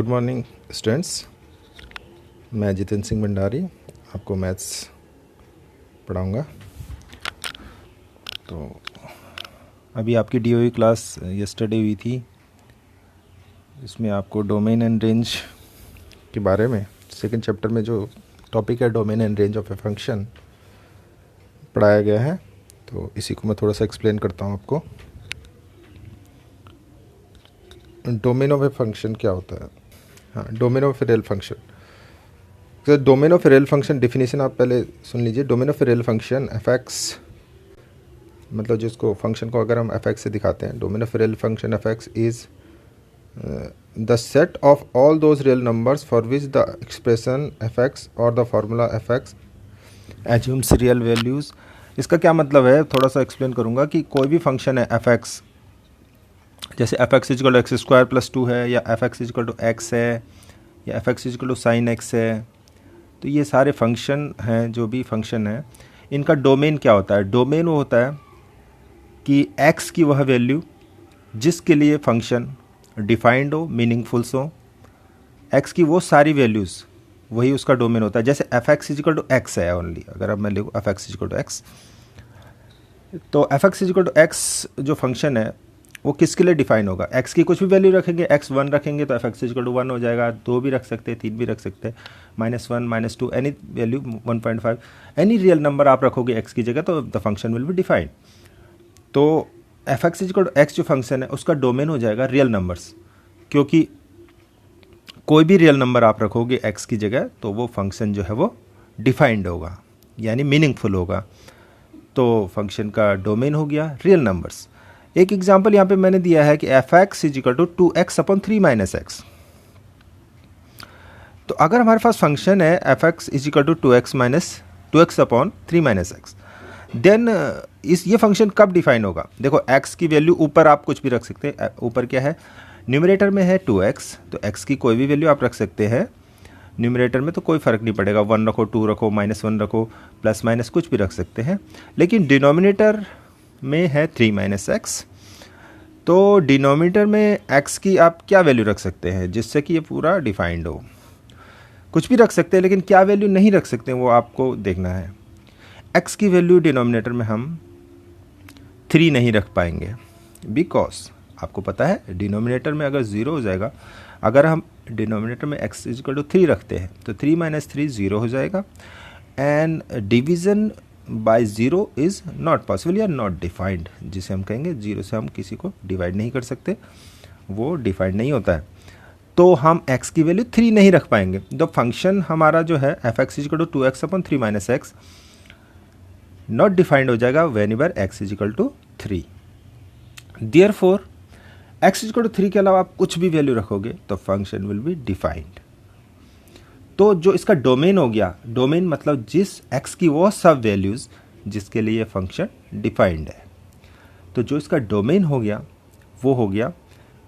Morning students, मैं जितेंद्र सिंह भंडारी आपको maths पढ़ाऊँगा। तो अभी आपकी डीओई क्लास यस्टरडे हुई थी। इसमें आपको डोमेन एंड रेंज के बारे में सेकंड चैप्टर में जो टॉपिक है domain and range of a function पढ़ाया गया है। तो इसी को मैं थोड़ा सा एक्सप्लेन करता हूँ आपको। डोमेन ऑफ ए फंक्शन क्या होता है? हाँ, domain of a real function. तो domain of a real function definition आप पहले सुन लीजिए। Domain of a real function F x, मतलब जिसको फंक्शन को अगर हम एफ एक्स से दिखाते हैं, domain of a real function F x is the set of all those real numbers for which the expression f x और the formula f x assumes real values. इसका क्या मतलब है, थोड़ा सा एक्सप्लेन करूँगा कि कोई भी फंक्शन है एफ एक्स, जैसे F x is equal to X square plus 2 है, या F x is equal to x है, या F x is equal to sine X है। तो ये सारे फंक्शन हैं, जो भी फंक्शन है, इनका डोमेन क्या होता है? डोमेन वो होता है कि एक्स की वह वैल्यू जिसके लिए फंक्शन डिफाइंड हो, मीनिंगफुल्स हो, एक्स की वो सारी वैल्यूज़, वही उसका डोमेन होता है। जैसे F x is equal to x है ओनली, अगर अब मैं लिखूँ f x is equal to x, तो f x is equal to x जो फंक्शन है वो किसके लिए डिफाइन होगा? एक्स की कुछ भी वैल्यू रखेंगे, एक्स 1 रखेंगे तो एफ एक्स इजिकल टू 1 हो जाएगा। 2 भी रख सकते हैं, 3 भी रख सकते हैं, -1 -2 any value, 1.5 any real number आप रखोगे एक्स की जगह तो the function will be defined. तो f x is equal to x जो फंक्शन है उसका डोमेन हो जाएगा रियल नंबर्स, क्योंकि कोई भी रियल नंबर आप रखोगे एक्स की जगह तो वो फंक्शन जो है वो डिफाइंड होगा, यानी मीनिंगफुल होगा। तो फंक्शन का डोमेन हो गया रियल नंबर्स। एक एग्जाम्पल यहाँ पे मैंने दिया है कि F x is equal to 2x upon 3 minus X. तो अगर हमारे पास फंक्शन है F x is equal to 2x upon 3 minus X, then ये फंक्शन कब डिफाइन होगा? देखो x की वैल्यू ऊपर आप कुछ भी रख सकते हैं। ऊपर क्या है? न्यूमरेटर में है 2x, तो x की कोई भी वैल्यू आप रख सकते हैं। न्यूमरेटर में तो कोई फ़र्क नहीं पड़ेगा, 1 रखो, 2 रखो, -1 रखो, प्लस माइनस कुछ भी रख सकते हैं। लेकिन डिनोमिनेटर में है 3 माइनस एक्स, तो डिनोमिनेटर में x की आप क्या वैल्यू रख सकते हैं जिससे कि ये पूरा डिफाइंड हो? कुछ भी रख सकते हैं, लेकिन क्या वैल्यू नहीं रख सकते वो आपको देखना है। x की वैल्यू डिनोमिनेटर में हम 3 नहीं रख पाएंगे, बिकॉज आपको पता है डिनोमिनेटर में अगर 0 हो जाएगा, अगर हम डिनोमिनेटर में x इजिकल टू 3 रखते हैं तो 3 - 3 0 हो जाएगा, and division by 0 is not possible या नॉट डिफाइंड, जिसे हम कहेंगे 0 से हम किसी को डिवाइड नहीं कर सकते, वो डिफाइंड नहीं होता है। तो हम x की वैल्यू 3 नहीं रख पाएंगे। तो फंक्शन हमारा जो है F x is equal to 2x upon 3 minus X not defined हो जाएगा whenever x is equal to 3। Therefore x is equal to 3 के अलावा आप कुछ भी वैल्यू रखोगे तो फंक्शन विल बी डिफाइंड। तो जो इसका डोमेन हो गया, डोमेन मतलब जिस x की वो सब वैल्यूज़ जिसके लिए फंक्शन डिफाइंड है। तो जो इसका डोमेन हो गया वो हो गया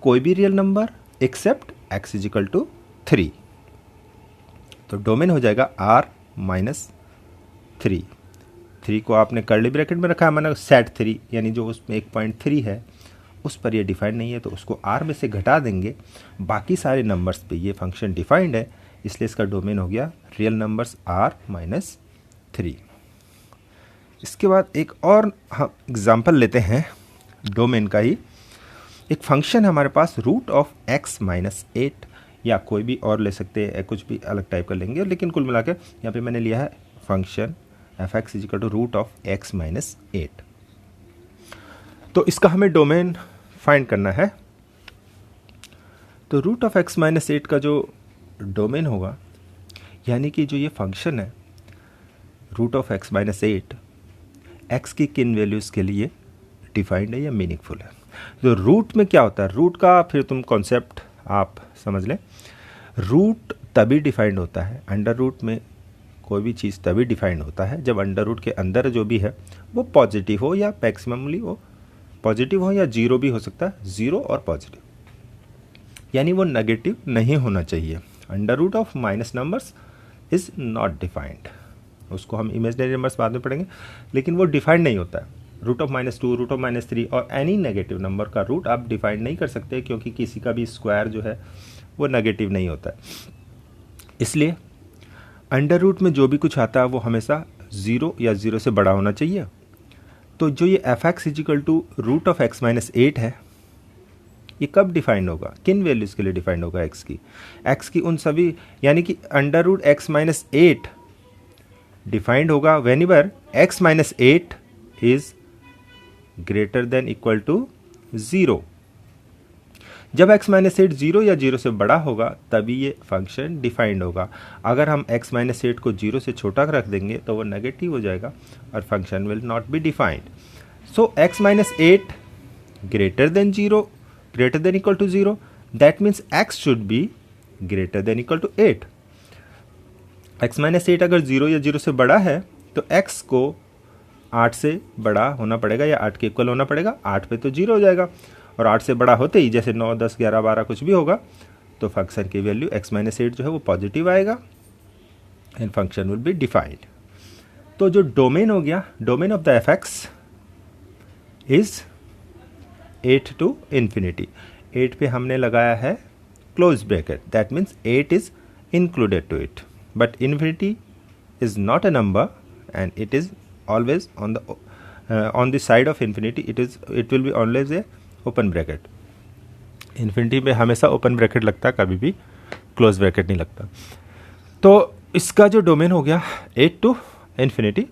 कोई भी real number except x is equal to 3। तो डोमेन हो जाएगा r माइनस 3। 3 को आपने कर्ली ब्रैकेट में रखा है, मैंने सेट 3, यानी जो उसमें 1.3 है उस पर ये डिफाइंड नहीं है, तो उसको r में से घटा देंगे, बाकी सारे नंबर्स पे ये फंक्शन डिफाइंड है, इसलिए इसका डोमेन हो गया रियल नंबर्स r माइनस 3। इसके बाद एक और हम एग्जाम्पल लेते हैं डोमेन का ही। एक फंक्शन है हमारे पास रूट ऑफ x माइनस 8, या कोई भी और ले सकते हैं, कुछ भी अलग टाइप का लेंगे, लेकिन कुल मिलाकर यहाँ पे मैंने लिया है function F x is equal to root of x minus 8। तो इसका हमें डोमेन फाइंड करना है। तो रूट ऑफ x माइनस 8 का जो डोमेन होगा, यानी कि जो ये फंक्शन है root of x minus 8, x की किन वैल्यूज़ के लिए डिफाइंड है या मीनिंगफुल है। तो रूट में क्या होता है, रूट का फिर तुम कॉन्सेप्ट आप समझ लें। रूट तभी डिफाइंड होता है, अंडर रूट में कोई भी चीज़ तभी डिफाइंड होता है जब अंडर रूट के अंदर जो भी है वो पॉजिटिव हो, या मैक्सिममली वो पॉजिटिव हो, या 0 भी हो सकता है, 0 और पॉजिटिव, यानी वो नेगेटिव नहीं होना चाहिए। Under root of minus numbers is not defined, उसको हम इमेजनरी नंबर्स बाद में पढ़ेंगे, लेकिन वो डिफाइंड नहीं होता है। रूट ऑफ -2, रूट ऑफ -3 और एनी नेगेटिव नंबर का रूट आप डिफाइंड नहीं कर सकते, क्योंकि किसी का भी स्क्वायर जो है वो नेगेटिव नहीं होता है। इसलिए अंडर रूट में जो भी कुछ आता है वो हमेशा 0 या 0 से बड़ा होना चाहिए। तो जो ये F x is equal to root of X minus 8 है, ये कब डिफाइंड होगा, किन वैल्यूज़ के लिए डिफाइंड होगा? एक्स की उन सभी, यानी कि under root x minus 8 defined होगा whenever x minus 8 is greater than equal to 0। जब x माइनस 8 0 या 0 से बड़ा होगा तभी ये फंक्शन डिफाइंड होगा। अगर हम x माइनस 8 को 0 से छोटा रख देंगे तो वो नेगेटिव हो जाएगा और function will not be defined. So x minus 8 greater than 0, greater than equal to 0, that means x should be greater than equal to 8। x minus 8 अगर 0 या 0 से बड़ा है तो x को 8 से बड़ा होना पड़ेगा या 8 के इक्वल होना पड़ेगा। 8 पे तो 0 हो जाएगा और 8 से बड़ा होते ही जैसे 9, 10, 11, 12 कुछ भी होगा तो फंक्शन की वैल्यू x माइनस 8 जो है वो पॉजिटिव आएगा and function will be defined. तो जो डोमेन हो गया, domain of the F x is 8 to infinity. 8 पे हमने लगाया है close bracket, that means 8 is included to it, but infinity is not a number and it is always on the side of infinity, it will be always a open bracket। Infinity में हमेशा open bracket लगता है, कभी भी close bracket नहीं लगता। तो इसका जो डोमेन हो गया 8 टू इन्फिनिटी,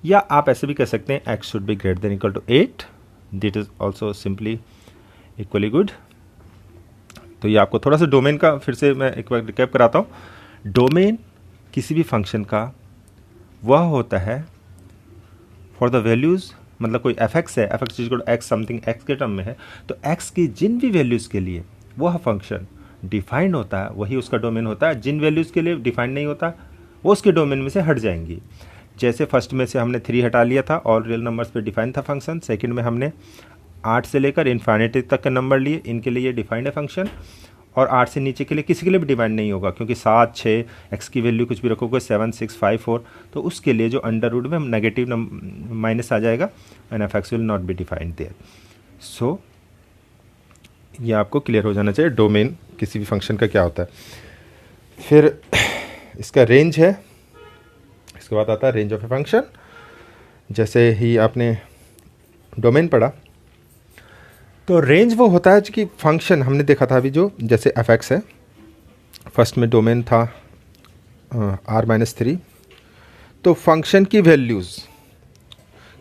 या आप ऐसे भी कह सकते हैं x should be greater than equal to 8, that is also simply equally good. तो ये आपको थोड़ा सा डोमेन का फिर से मैं एक बार रिकैप कराता हूँ। डोमेन किसी भी फंक्शन का वह होता है फॉर द वैल्यूज़, मतलब कोई एफ एक्स है, F X equal to X something X के टर्म में है, तो एक्स की जिन भी वैल्यूज़ के लिए वह फंक्शन डिफाइंड होता है वही उसका डोमेन होता है। जिन वैल्यूज़ के लिए डिफाइंड नहीं होता वो उसके डोमेन में से हट जाएंगी। जैसे फर्स्ट में से हमने 3 हटा लिया था, ऑल रियल नंबर्स पे डिफाइन था फंक्शन। सेकंड में हमने 8 से लेकर इन्फिनिटी तक के नंबर लिए, इनके लिए ये डिफाइंड है फंक्शन। और 8 से नीचे के लिए किसी के लिए भी डिफाइंड नहीं होगा, क्योंकि 7, 6 एक्स की वैल्यू कुछ भी रखोगे 7, 6, 5, 4, तो उसके लिए जो अंडर रूट में नेगेटिव माइनस आ जाएगा and f x will not be defined there. So ये आपको क्लियर हो जाना चाहिए डोमेन किसी भी फंक्शन का क्या होता है। फिर इसका रेंज है, इसके बाद आता है रेंज ऑफ ए फंक्शन। जैसे ही आपने डोमेन पढ़ा तो रेंज वो होता है कि फंक्शन हमने देखा था अभी, जो जैसे एफ एक्स है, फर्स्ट में डोमेन था r-3, तो फंक्शन की वैल्यूज़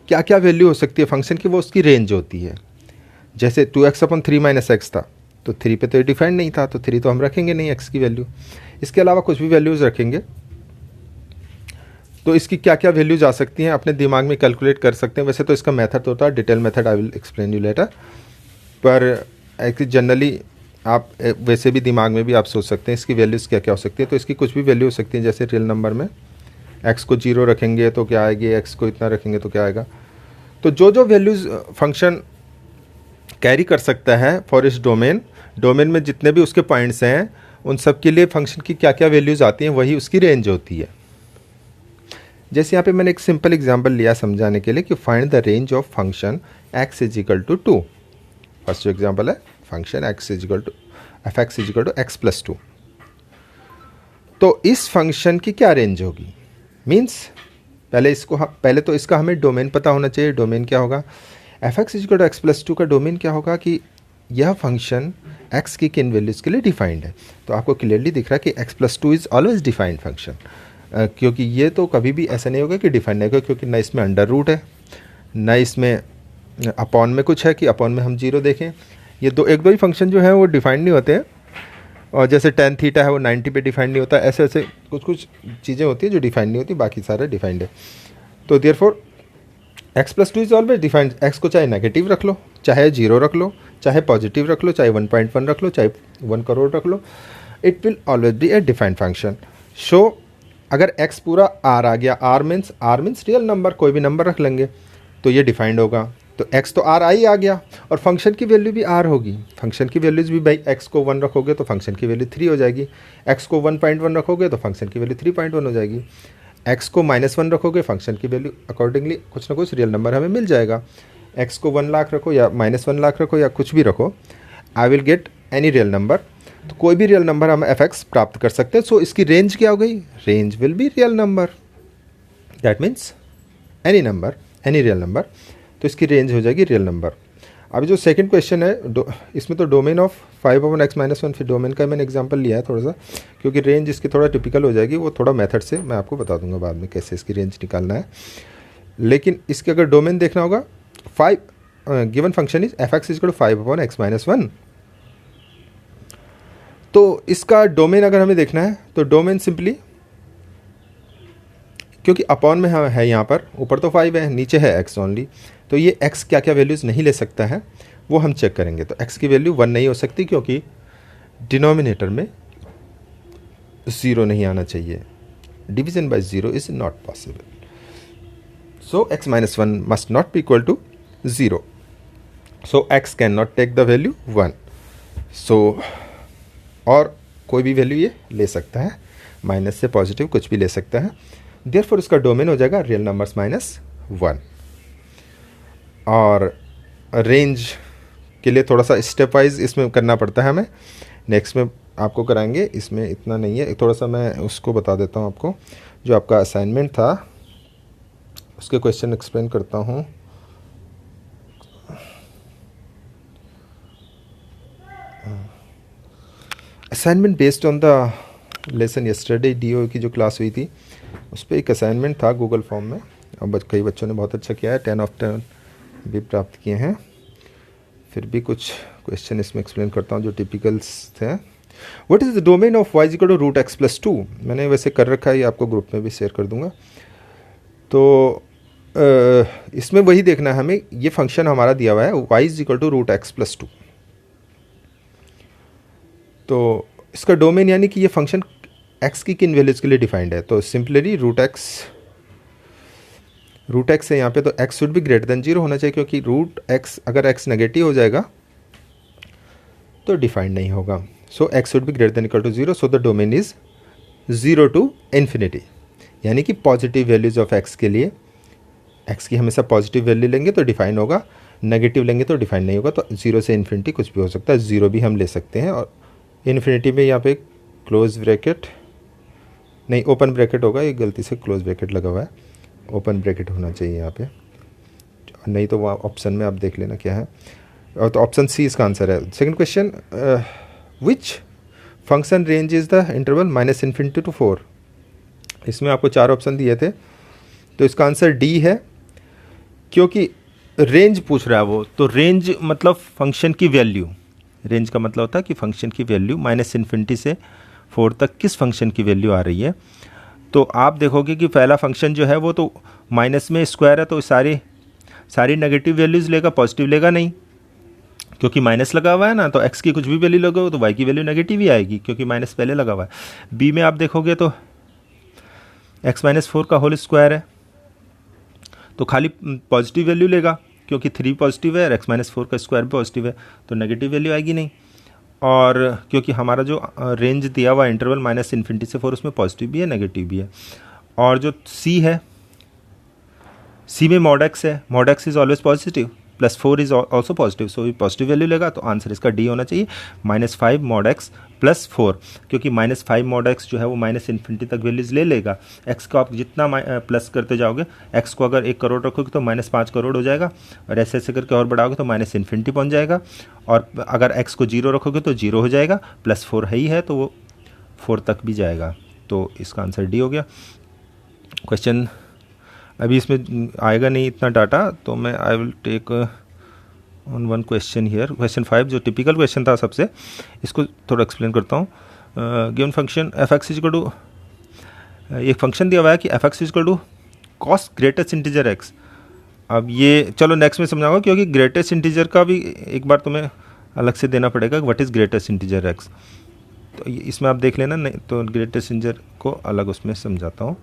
क्या क्या वैल्यू हो सकती है फंक्शन की, वो उसकी रेंज होती है। जैसे 2x/3 - x था तो 3 पे तो ये डिफाइंड नहीं था, तो 3 तो हम रखेंगे नहीं x की वैल्यू। इसके अलावा कुछ भी वैल्यूज़ रखेंगे तो इसकी क्या क्या वैल्यूज आ सकती हैं अपने दिमाग में कैलकुलेट कर सकते हैं। वैसे तो इसका मेथड होता है detail method, I will explain you later, पर जनरली आप वैसे भी दिमाग में भी आप सोच सकते हैं इसकी वैल्यूज़ क्या क्या हो सकती है। तो इसकी कुछ भी वैल्यू हो सकती है, जैसे रियल नंबर में x को 0 रखेंगे तो क्या आएगी, x को इतना रखेंगे तो क्या आएगा। तो जो जो वैल्यूज़ फंक्शन कैरी कर सकता है फॉर इस डोमेन में जितने भी उसके पॉइंट्स हैं उन सब के लिए फंक्शन की क्या क्या वैल्यूज़ आती हैं वही उसकी रेंज होती है। जैसे यहाँ पे मैंने एक सिंपल एग्जांपल लिया समझाने के लिए कि find the range of function x = 2। First जो एग्जांपल है फंक्शन x = f(x) = x + 2। तो इस फंक्शन की क्या रेंज होगी, मीन्स पहले तो इसका हमें डोमेन पता होना चाहिए। डोमेन क्या होगा, f(x) = x + 2 का डोमेन क्या होगा कि यह फंक्शन x की किन वैल्यूज़ के लिए डिफाइंड है। तो आपको क्लियरली दिख रहा है कि x + 2 is always defined function, क्योंकि ये तो कभी भी ऐसा नहीं होगा कि डिफाइंड नहीं होगा, क्योंकि ना इसमें अंडर रूट है ना इसमें अपॉन में कुछ है कि अपॉन में हम 0 देखें। ये एक दो ही फंक्शन जो है वो डिफाइंड नहीं होते हैं, और जैसे tan θ है वो 90 पे डिफाइंड नहीं होता। ऐसे ऐसे कुछ चीज़ें होती हैं जो डिफाइंड नहीं होती, बाकी सारे डिफाइंड है। तो therefore x + 2 is always defined. x को चाहे नेगेटिव रख लो, चाहे 0 रख लो, चाहे पॉजिटिव रख लो, चाहे 1.1 रख लो, चाहे 1 करोड़ रख लो, it will always be a defined function. So अगर x पूरा r आ गया, r मीन्स रियल नंबर, कोई भी नंबर रख लेंगे तो ये डिफाइंड होगा। तो x तो r ही आ गया और फंक्शन की वैल्यू भी r होगी। फंक्शन की वैल्यूज भी भाई x को 1 रखोगे तो फंक्शन की वैल्यू 3 हो जाएगी, x को 1.1 रखोगे तो फंक्शन की वैल्यू 3.1 हो जाएगी, x को -1 रखोगे फंक्शन की वैल्यू अकॉर्डिंगली कुछ ना कुछ रियल नंबर हमें मिल जाएगा। x को 1 लाख रखो या -1 लाख रखो या कुछ भी रखो, I will get any real number. तो कोई भी रियल नंबर हम एफ एक्स प्राप्त कर सकते हैं। सो इसकी रेंज क्या हो गई? Range will be real number, that means any number, any real number. तो इसकी रेंज हो जाएगी रियल नंबर। अभी जो सेकंड क्वेश्चन है, इसमें तो डोमेन ऑफ 5/x-1, फिर डोमेन का मैंने एग्जांपल लिया है थोड़ा सा, क्योंकि रेंज इसकी थोड़ा टिपिकल हो जाएगी, वो थोड़ा मेथड से मैं आपको बता दूंगा बाद में कैसे इसकी रेंज निकालना है। लेकिन इसके अगर डोमेन देखना होगा, 5 given function is F x is 5/x-1। तो इसका डोमेन अगर हमें देखना है तो डोमेन सिंपली, क्योंकि अपॉन में है यहाँ पर, ऊपर तो 5 है, नीचे है x ओनली, तो ये x क्या क्या वैल्यूज़ नहीं ले सकता है वो हम चेक करेंगे। तो x की वैल्यू 1 नहीं हो सकती, क्योंकि डिनोमिनेटर में 0 नहीं आना चाहिए। Division by 0 is not possible. So x-1 must not be equal to 0। So x can not take the value 1। So और कोई भी वैल्यू ये ले सकता है, माइनस से पॉजिटिव कुछ भी ले सकता है। देयरफॉर इसका डोमेन हो जाएगा रियल नंबर्स -1। और रेंज के लिए थोड़ा सा स्टेप वाइज इसमें करना पड़ता है हमें, नेक्स्ट में आपको कराएंगे, इसमें इतना नहीं है। थोड़ा सा मैं उसको बता देता हूँ आपको, जो आपका असाइनमेंट था उसके क्वेश्चन एक्सप्लेन करता हूँ। Assignment based on the lesson yesterday, डीओ की जो क्लास हुई थी उस पर एक असाइनमेंट था गूगल फॉर्म में, और कई बच्चों ने बहुत अच्छा किया है, 10 of 10 भी प्राप्त किए हैं। फिर भी कुछ क्वेश्चन इसमें एक्सप्लेन करता हूँ जो टिपिकल्स थे। What is the domain of y = √x+2? मैंने वैसे कर रखा है, ये आपको ग्रुप में भी शेयर कर दूंगा। तो इसमें वही देखना है हमें, ये फंक्शन हमारा दिया हुआ है y = √x+2। तो इसका डोमेन यानी कि ये फंक्शन x की किन वैल्यूज़ के लिए डिफाइंड है। तो सिंपली रूट एक्स है यहाँ पे, तो x should be greater than 0 होना चाहिए, क्योंकि रूट एक्स अगर x नेगेटिव हो जाएगा तो डिफाइंड नहीं होगा। So x should be greater than equal to 0। So the domain is 0 to ∞, यानी कि पॉजिटिव वैल्यूज ऑफ x के लिए x की हमेशा पॉजिटिव वैल्यू लेंगे तो डिफाइन होगा, नेगेटिव लेंगे तो डिफाइन नहीं होगा। तो 0 से ∞ कुछ भी हो सकता है, 0 भी हम ले सकते हैं। और इन्फिनिटी में यहाँ पे क्लोज ब्रैकेट नहीं, ओपन ब्रैकेट होगा, ये गलती से क्लोज ब्रैकेट लगा हुआ है, ओपन ब्रैकेट होना चाहिए यहाँ पे, नहीं तो वहाँ ऑप्शन में आप देख लेना क्या है। और तो ऑप्शन सी इसका आंसर है। Second question, which function range is the interval -∞ to 4? इसमें आपको 4 ऑप्शन दिए थे, तो इसका आंसर डी है, क्योंकि रेंज पूछ रहा है वो। तो रेंज मतलब फंक्शन की वैल्यू, रेंज का मतलब होता है कि फंक्शन की वैल्यू -∞ से 4 तक किस फंक्शन की वैल्यू आ रही है। तो आप देखोगे कि पहला फंक्शन जो है वो तो माइनस में स्क्वायर है, तो सारी नेगेटिव वैल्यूज़ लेगा, पॉजिटिव लेगा नहीं, क्योंकि माइनस लगा हुआ है ना। तो x की कुछ भी वैल्यू लगाओ तो y की वैल्यू नेगेटिव ही आएगी, क्योंकि माइनस पहले लगा हुआ है। b में आप देखोगे तो x-4 का होल स्क्वायर है, तो खाली पॉजिटिव वैल्यू लेगा, क्योंकि 3 पॉजिटिव है और x-4 का स्क्वायर भी पॉजिटिव है, तो नेगेटिव वैल्यू आएगी नहीं। और क्योंकि हमारा जो रेंज दिया हुआ इंटरवल -∞ से 4, उसमें पॉजिटिव भी है नेगेटिव भी है। और जो c है, c में mod x है, mod x is always positive, +4 is also positive, so positive value लेगा। तो आंसर इसका डी होना चाहिए, -5 mod x +4, क्योंकि -5 mod x जो है वो -∞ तक वैल्यूज़ ले लेगा। x को आप जितना प्लस करते जाओगे, x को अगर 1 करोड़ रखोगे तो -5 करोड़ हो जाएगा, और ऐसे ऐसे करके और बढ़ाओगे तो -∞ पहुँच जाएगा। और अगर x को 0 रखोगे तो 0 हो जाएगा, +4 है ही है तो वो 4 तक भी जाएगा। तो इसका आंसर डी हो गया। क्वेश्चन अभी इसमें आएगा नहीं इतना डाटा, तो मैं I will take on one question here. Question 5 जो टिपिकल क्वेश्चन था सबसे, इसको थोड़ा एक्सप्लेन करता हूँ। Given function F X equal to, एक फंक्शन दिया हुआ है कि F X equal to cos greatest integer X. अब ये चलो नेक्स्ट में समझाऊंगा, क्योंकि ग्रेटेस्ट इंटीजर का भी एक बार तुम्हें अलग से देना पड़ेगा, what is greatest integer x. तो इसमें आप देख लेना, नहीं तो ग्रेटेस्ट इंटीजर को अलग उसमें समझाता हूँ।